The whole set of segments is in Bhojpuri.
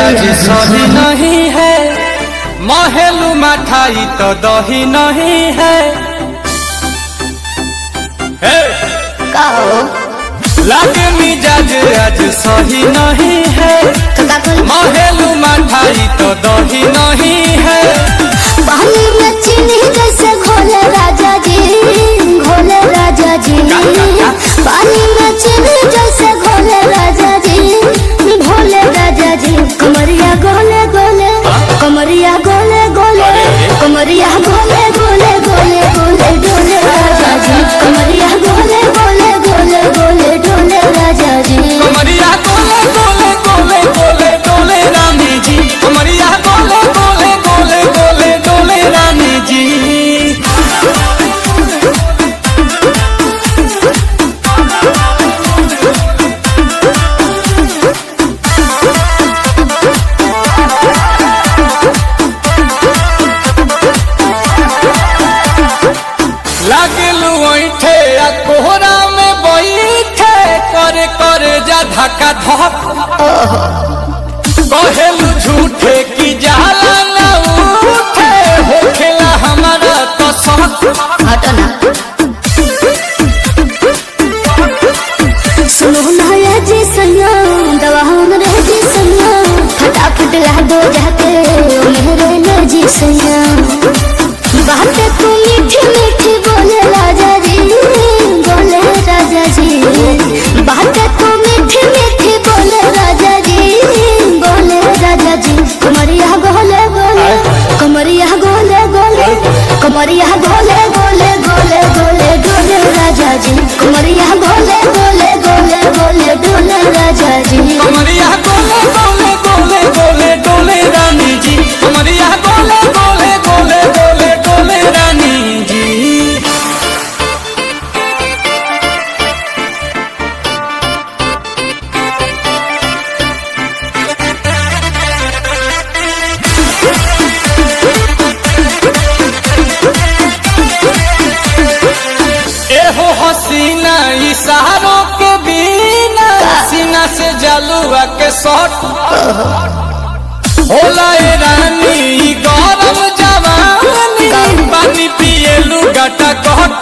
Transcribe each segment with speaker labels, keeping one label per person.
Speaker 1: आज सही नहीं है, महलू मठाई तो दही नहीं है। लागे मिजाज आज सही नहीं है, महलू मठाई तो दही नहीं है।
Speaker 2: पानी में चीनी जैसे घोले राजा जी, घोले राजा जी। पानी में चीनी जैसे घोले राजा जी, भोले राजा जी। कमरिया गोले गोले, कमरिया गोले गोले, कमरिया गोले गोले गोले गोले डोले राजा जी। कमरिया गोले गोले गोले गोले डोले राजा जी।
Speaker 1: कमरिया गोले गोले गोले गोले डोले रानी जी। कमरिया गोले गोले गोले गोले डोले रानी जी। लागलू ऐठे आ कोहरा में बैठे, करे करे जा धक्का धक। कहेलू झूठे की जाला ना उठे, होखेला हमारा तो शक।
Speaker 2: हटना सुनो ना ये जी सैया, दवा हमरे जी सैया। फटाफट ला दो जाके मेरे ले जी सैया। बातें तू मीठी मीठी बोले राजा जी, बोले राजा जी। बातें तू मीठी मीठी बोले राजा जी, बोले राजा जी। कमरिया गोले गोले, कमरिया गोले गोले, कमरिया गोले गोले गोले गोले डोले राजा जी। कमरिया गोले गोले गोले गोले डोले राजा जी।
Speaker 1: कमरिया गोले गोले गोले गोले डोले रानी जी। कमरिया गोले गोले गोले गोले डोले रानी जी। एहो हसीना इशारों के बिना, सीना से जलुआ के शॉट होला ए रानी गरम जवानी। पानी पिए लुगाटा कहट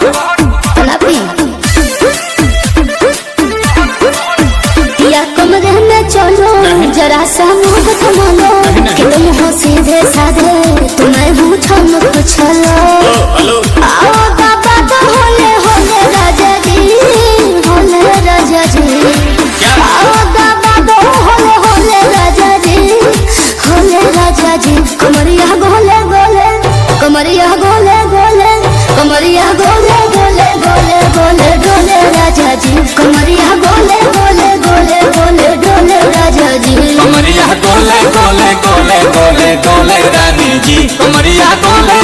Speaker 2: या कमरे में चलो, जरा सा मुँह थमा लो। कि तुम हो सीधे साधे, तुम्हें हूँ ठमक छलो। आओ बाबा तो होले होले राजा जी, होले राजा जी। आओ बाबा तो होले होले राजा जी, होले राजा जी। कमरिया गोले गोले, कमरिया गोले गोले, कमरिया गोले गोले गोले गोले डोले राजा जी। कमरिया गोले गोले गोले गोले डोले राजा जी।
Speaker 1: कमरिया गोले गोले गोले गोले डोले रानी जी। कमरिया गोले